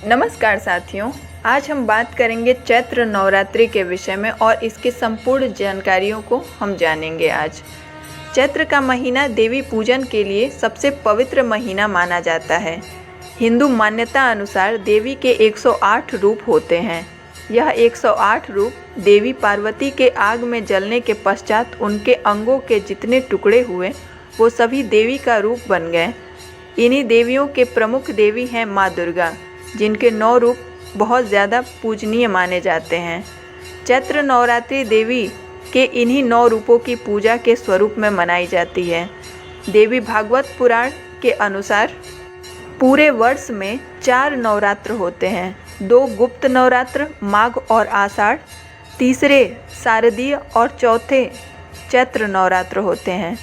नमस्कार साथियों, आज हम बात करेंगे चैत्र नवरात्रि के विषय में और इसके संपूर्ण जानकारियों को हम जानेंगे आज। चैत्र का महीना देवी पूजन के लिए सबसे पवित्र महीना माना जाता है। हिंदू मान्यता अनुसार देवी के 108 रूप होते हैं। यह 108 रूप देवी पार्वती के आग में जलने के पश्चात उनके अंगों के जितने टुकड़े हुए वो सभी देवी का रूप बन गए। इन्हीं देवियों के प्रमुख देवी हैं माँ दुर्गा, जिनके 9 रूप बहुत ज़्यादा पूजनीय माने जाते हैं। चैत्र नवरात्रि देवी के इन्हीं 9 रूपों की पूजा के स्वरूप में मनाई जाती है। देवी भागवत पुराण के अनुसार पूरे वर्ष में 4 नवरात्र होते हैं। 2 गुप्त नवरात्र माघ और आषाढ़, तीसरे शारदीय और चौथे चैत्र नवरात्र होते हैं।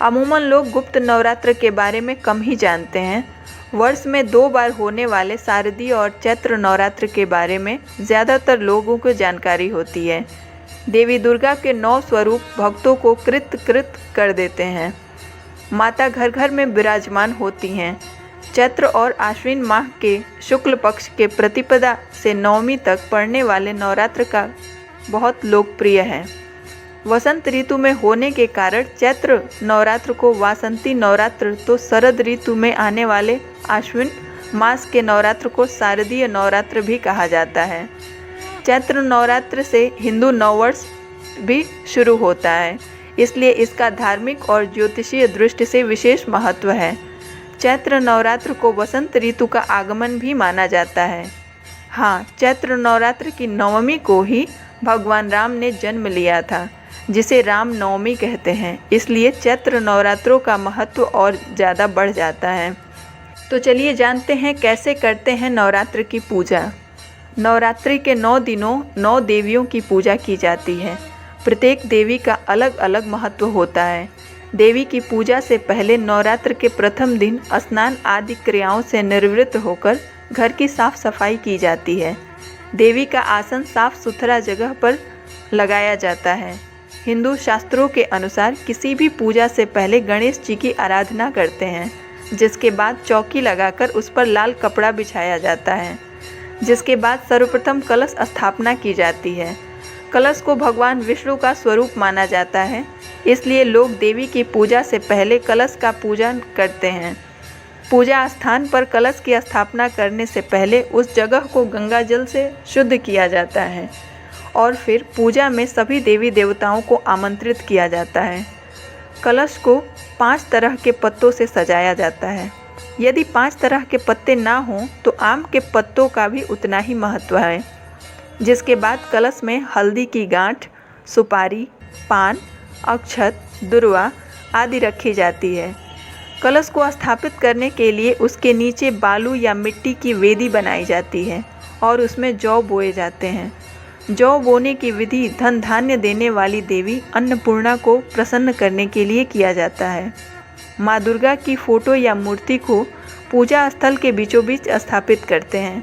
अमूमन लोग गुप्त नवरात्र के बारे में कम ही जानते हैं। वर्ष में 2 बार होने वाले शारदीय और चैत्र नवरात्र के बारे में ज़्यादातर लोगों को जानकारी होती है। देवी दुर्गा के 9 स्वरूप भक्तों को कृत कर देते हैं। माता घर घर में विराजमान होती हैं। चैत्र और आश्विन माह के शुक्ल पक्ष के प्रतिपदा से नवमी तक पड़ने वाले नवरात्र का बहुत लोकप्रिय है। वसंत ऋतु में होने के कारण चैत्र नवरात्र को वासंती नवरात्र, तो शरद ऋतु में आने वाले आश्विन मास के नवरात्र को शारदीय नवरात्र भी कहा जाता है। चैत्र नवरात्र से हिंदू नववर्ष भी शुरू होता है, इसलिए इसका धार्मिक और ज्योतिषीय दृष्टि से विशेष महत्व है। चैत्र नवरात्र को वसंत ऋतु का आगमन भी माना जाता है। हाँ, चैत्र नवरात्र की नवमी को ही भगवान राम ने जन्म लिया था, जिसे राम नवमी कहते हैं। इसलिए चैत्र नवरात्रों का महत्व और ज़्यादा बढ़ जाता है। तो चलिए जानते हैं कैसे करते हैं नवरात्र की पूजा। नवरात्रि के 9 दिनों 9 देवियों की पूजा की जाती है। प्रत्येक देवी का अलग अलग महत्व होता है। देवी की पूजा से पहले नवरात्र के प्रथम दिन स्नान आदि क्रियाओं से निवृत्त होकर घर की साफ सफाई की जाती है। देवी का आसन साफ सुथरा जगह पर लगाया जाता है। हिंदू शास्त्रों के अनुसार किसी भी पूजा से पहले गणेश जी की आराधना करते हैं, जिसके बाद चौकी लगाकर उस पर लाल कपड़ा बिछाया जाता है। जिसके बाद सर्वप्रथम कलश स्थापना की जाती है। कलश को भगवान विष्णु का स्वरूप माना जाता है, इसलिए लोग देवी की पूजा से पहले कलश का पूजन करते हैं। पूजा स्थान पर कलश की स्थापना करने से पहले उस जगह को गंगा जल से शुद्ध किया जाता है और फिर पूजा में सभी देवी देवताओं को आमंत्रित किया जाता है। कलश को 5 तरह के पत्तों से सजाया जाता है। यदि 5 तरह के पत्ते ना हों तो आम के पत्तों का भी उतना ही महत्व है। जिसके बाद कलश में हल्दी की गांठ, सुपारी, पान, अक्षत, दुर्वा आदि रखी जाती है। कलश को स्थापित करने के लिए उसके नीचे बालू या मिट्टी की वेदी बनाई जाती है और उसमें जौ बोए जाते हैं। जौ बोने की विधि धन धान्य देने वाली देवी अन्नपूर्णा को प्रसन्न करने के लिए किया जाता है। माँ दुर्गा की फोटो या मूर्ति को पूजा स्थल के बीचों बीच स्थापित करते हैं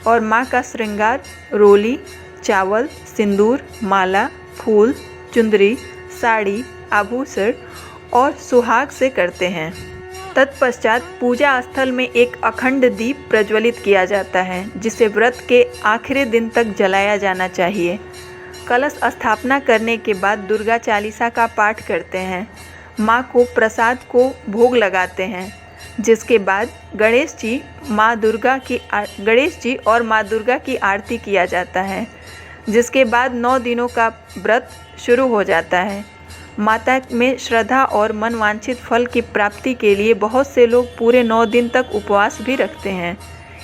और माँ का श्रृंगार रोली, चावल, सिंदूर, माला, फूल, चुंदरी, साड़ी, आभूषण और सुहाग से करते हैं। तत्पश्चात पूजा स्थल में एक अखंड दीप प्रज्वलित किया जाता है, जिसे व्रत के आखिरी दिन तक जलाया जाना चाहिए। कलश स्थापना करने के बाद दुर्गा चालीसा का पाठ करते हैं। माँ को प्रसाद को भोग लगाते हैं। जिसके बाद गणेश जी और माँ दुर्गा की आरती किया जाता है। जिसके बाद 9 दिनों का व्रत शुरू हो जाता है। माता में श्रद्धा और मनवांछित फल की प्राप्ति के लिए बहुत से लोग पूरे 9 दिन तक उपवास भी रखते हैं।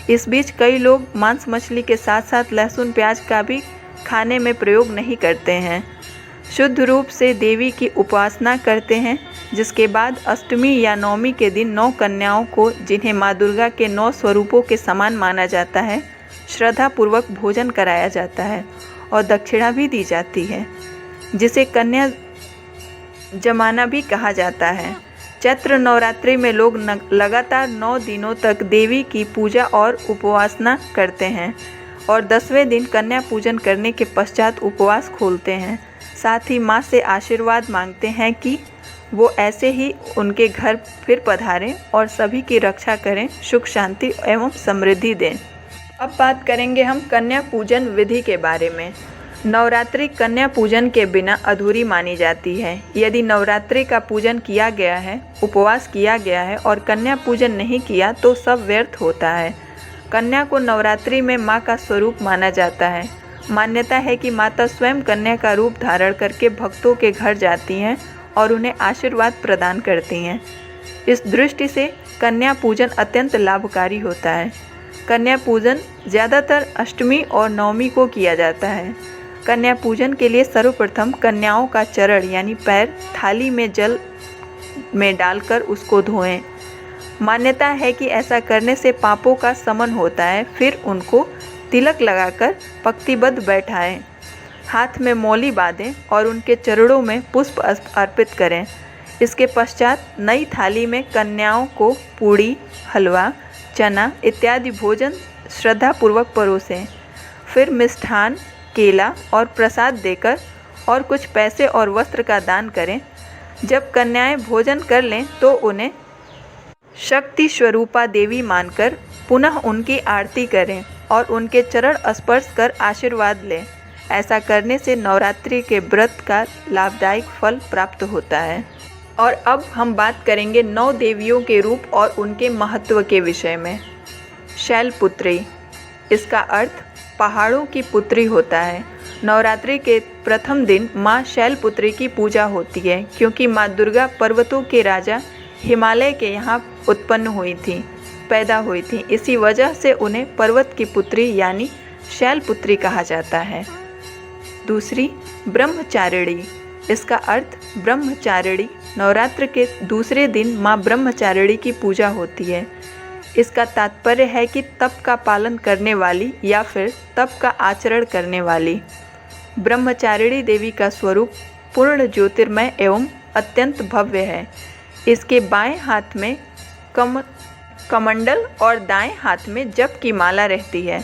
इस बीच कई लोग मांस मछली के साथ साथ लहसुन प्याज का भी खाने में प्रयोग नहीं करते हैं। शुद्ध रूप से देवी की उपासना करते हैं। जिसके बाद अष्टमी या नवमी के दिन 9 कन्याओं को, जिन्हें माँ दुर्गा के 9 स्वरूपों के समान माना जाता है, श्रद्धापूर्वक भोजन कराया जाता है और दक्षिणा भी दी जाती है, जिसे कन्या जमाना भी कहा जाता है। चैत्र नवरात्रि में लोग लगातार 9 दिनों तक देवी की पूजा और उपासना करते हैं और 10वें दिन कन्या पूजन करने के पश्चात उपवास खोलते हैं। साथ ही माँ से आशीर्वाद मांगते हैं कि वो ऐसे ही उनके घर फिर पधारें और सभी की रक्षा करें, सुख शांति एवं समृद्धि दें। अब बात करेंगे हम कन्या पूजन विधि के बारे में। नवरात्रि कन्या पूजन के बिना अधूरी मानी जाती है। यदि नवरात्रि का पूजन किया गया है, उपवास किया गया है और कन्या पूजन नहीं किया तो सब व्यर्थ होता है। कन्या को नवरात्रि में माँ का स्वरूप माना जाता है। मान्यता है कि माता स्वयं कन्या का रूप धारण करके भक्तों के घर जाती हैं और उन्हें आशीर्वाद प्रदान करती हैं। इस दृष्टि से कन्या पूजन अत्यंत लाभकारी होता है। कन्या पूजन ज़्यादातर अष्टमी और नवमी को किया जाता है। कन्या पूजन के लिए सर्वप्रथम कन्याओं का चरण यानी पैर थाली में जल में डालकर उसको धोएं। मान्यता है कि ऐसा करने से पापों का शमन होता है। फिर उनको तिलक लगाकर पंक्तिबद्ध बैठाएं, हाथ में मौली बांधें और उनके चरणों में पुष्प अर्पित करें। इसके पश्चात नई थाली में कन्याओं को पूड़ी, हलवा, चना इत्यादि भोजन श्रद्धापूर्वक परोसें। फिर मिष्ठान, केला और प्रसाद देकर और कुछ पैसे और वस्त्र का दान करें। जब कन्याएं भोजन कर लें तो उन्हें शक्ति स्वरूपा देवी मानकर पुनः उनकी आरती करें और उनके चरण स्पर्श कर आशीर्वाद लें। ऐसा करने से नवरात्रि के व्रत का लाभदायक फल प्राप्त होता है। और अब हम बात करेंगे 9 देवियों के रूप और उनके महत्व के विषय में। शैलपुत्री, इसका अर्थ पहाड़ों की पुत्री होता है। नवरात्रि के प्रथम दिन माँ शैलपुत्री की पूजा होती है, क्योंकि माँ दुर्गा पर्वतों के राजा हिमालय के यहाँ पैदा हुई थी। इसी वजह से उन्हें पर्वत की पुत्री यानी शैलपुत्री कहा जाता है। दूसरी, ब्रह्मचारिणी, इसका अर्थ ब्रह्मचारिणी। नवरात्र के दूसरे दिन माँ ब्रह्मचारिणी की पूजा होती है। इसका तात्पर्य है कि तप का पालन करने वाली या फिर तप का आचरण करने वाली। ब्रह्मचारिणी देवी का स्वरूप पूर्ण ज्योतिर्मय एवं अत्यंत भव्य है। इसके बाएं हाथ में कमंडल और दाएं हाथ में जप की माला रहती है।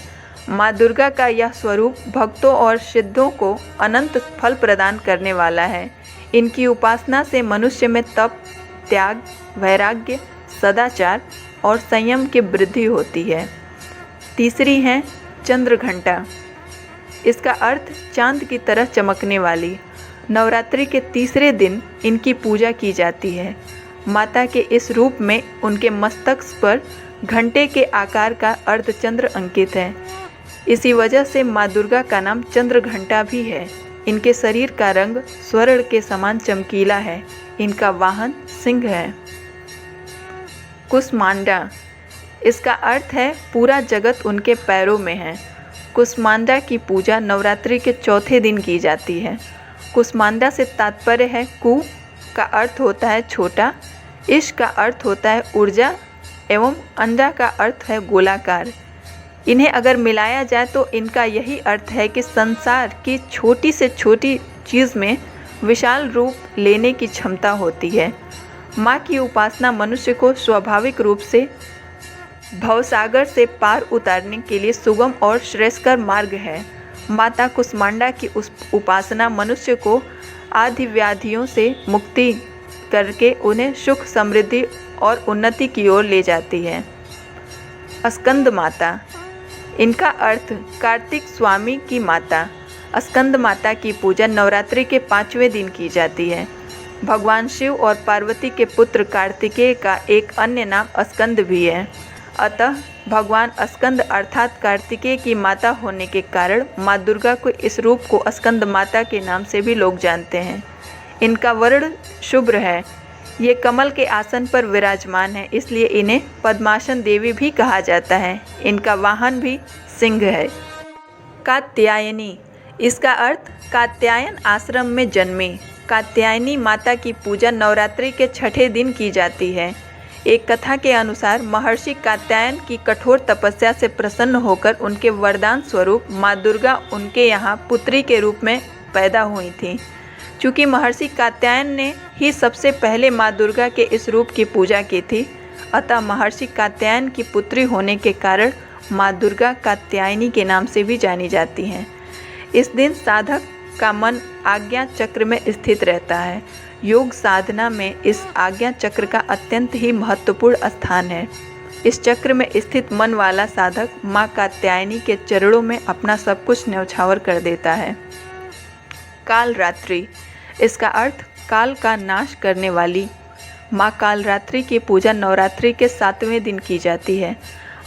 माँ दुर्गा का यह स्वरूप भक्तों और सिद्धों को अनंत फल प्रदान करने वाला है। इनकी उपासना से मनुष्य में तप, त्याग, वैराग्य, सदाचार और संयम की वृद्धि होती है। तीसरी है चंद्रघंटा, इसका अर्थ चांद की तरह चमकने वाली। नवरात्रि के तीसरे दिन इनकी पूजा की जाती है। माता के इस रूप में उनके मस्तक पर घंटे के आकार का अर्धचंद्र अंकित है। इसी वजह से माँ दुर्गा का नाम चंद्रघंटा भी है। इनके शरीर का रंग स्वर्ण के समान चमकीला है। इनका वाहन सिंह है। कुष्मांडा, इसका अर्थ है पूरा जगत उनके पैरों में है। कुष्मांडा की पूजा नवरात्रि के चौथे दिन की जाती है। कुष्मांडा से तात्पर्य है कु का अर्थ होता है छोटा, इश का अर्थ होता है ऊर्जा एवं अंडा का अर्थ है गोलाकार। इन्हें अगर मिलाया जाए तो इनका यही अर्थ है कि संसार की छोटी से छोटी चीज़ में विशाल रूप लेने की क्षमता होती है। माँ की उपासना मनुष्य को स्वाभाविक रूप से भवसागर से पार उतारने के लिए सुगम और श्रेयस्कर मार्ग है। माता कुष्मांडा की उपासना मनुष्य को आदि व्याधियों से मुक्ति करके उन्हें सुख, समृद्धि और उन्नति की ओर ले जाती है। स्कंद माता, इनका अर्थ कार्तिक स्वामी की माता। स्कंद माता की पूजा नवरात्रि के 5वें दिन की जाती है। भगवान शिव और पार्वती के पुत्र कार्तिकेय का एक अन्य नाम स्कंद भी है। अतः भगवान स्कंद अर्थात कार्तिकेय की माता होने के कारण माँ दुर्गा को इस रूप को स्कंद माता के नाम से भी लोग जानते हैं। इनका वर्ण शुभ्र है। ये कमल के आसन पर विराजमान है, इसलिए इन्हें पद्मासन देवी भी कहा जाता है। इनका वाहन भी सिंह है। कात्यायनी, इसका अर्थ कात्यायन आश्रम में जन्मी। कात्यायनी माता की पूजा नवरात्रि के छठे दिन की जाती है। एक कथा के अनुसार महर्षि कात्यायन की कठोर तपस्या से प्रसन्न होकर उनके वरदान स्वरूप माँ दुर्गा उनके यहाँ पुत्री के रूप में पैदा हुई थी। चूँकि महर्षि कात्यायन ने ही सबसे पहले माँ दुर्गा के इस रूप की पूजा की थी, अतः महर्षि कात्यायन की पुत्री होने के कारण माँ दुर्गा कात्यायनी के नाम से भी जानी जाती हैं। इस दिन साधक का मन आज्ञा चक्र में स्थित रहता है। योग साधना में इस आज्ञा चक्र का अत्यंत ही महत्वपूर्ण स्थान है। इस चक्र में स्थित मन वाला साधक माँ कात्यायनी के चरणों में अपना सब कुछ न्यौछावर कर देता है। कालरात्रि, इसका अर्थ काल का नाश करने वाली। माँ कालरात्रि की पूजा नवरात्रि के 7वें दिन की जाती है।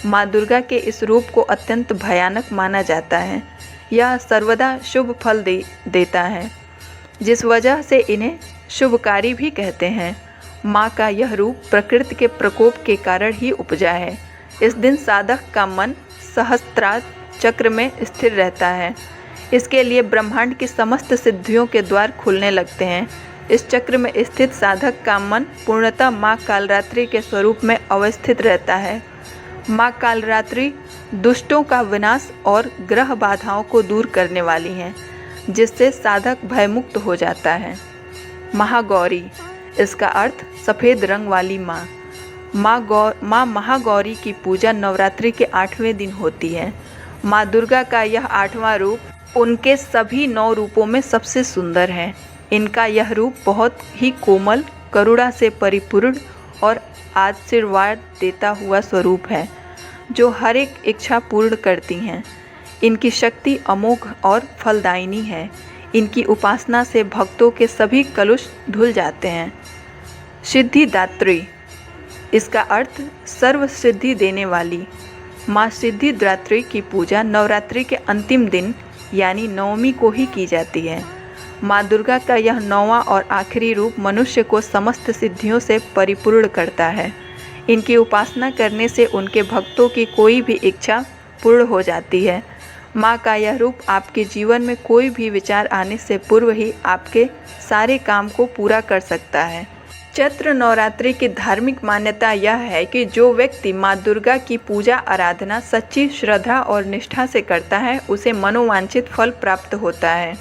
माँ दुर्गा के इस रूप को अत्यंत भयानक माना जाता है। यह सर्वदा शुभ फल देता है, जिस वजह से इन्हें शुभकारी भी कहते हैं। माँ का यह रूप प्रकृति के प्रकोप के कारण ही उपजा है। इस दिन साधक का मन सहस्त्रार चक्र में स्थिर रहता है। इसके लिए ब्रह्मांड की समस्त सिद्धियों के द्वार खुलने लगते हैं। इस चक्र में स्थित साधक का मन पूर्णतः माँ कालरात्रि के स्वरूप में अवस्थित रहता है। माँ कालरात्रि दुष्टों का विनाश और ग्रह बाधाओं को दूर करने वाली हैं, जिससे साधक भयमुक्त हो जाता है। महागौरी, इसका अर्थ सफ़ेद रंग वाली माँ। माँ महागौरी की पूजा नवरात्रि के 8वें दिन होती है। माँ दुर्गा का यह 8वां रूप उनके सभी 9 रूपों में सबसे सुंदर है। इनका यह रूप बहुत ही कोमल, करुणा से परिपूर्ण और आशीर्वाद देता हुआ स्वरूप है, जो हर एक इच्छा पूर्ण करती हैं। इनकी शक्ति अमोघ और फलदायिनी है। इनकी उपासना से भक्तों के सभी कलुष धुल जाते हैं। सिद्धिदात्री, इसका अर्थ सर्व सिद्धि देने वाली। माँ सिद्धिदात्री की पूजा नवरात्रि के अंतिम दिन यानी नवमी को ही की जाती है। माँ दुर्गा का यह 9वां और आखिरी रूप मनुष्य को समस्त सिद्धियों से परिपूर्ण करता है। इनकी उपासना करने से उनके भक्तों की कोई भी इच्छा पूर्ण हो जाती है। माँ का यह रूप आपके जीवन में कोई भी विचार आने से पूर्व ही आपके सारे काम को पूरा कर सकता है। चैत्र नवरात्रि की धार्मिक मान्यता यह है कि जो व्यक्ति माँ दुर्गा की पूजा आराधना सच्ची श्रद्धा और निष्ठा से करता है, उसे मनोवांछित फल प्राप्त होता है।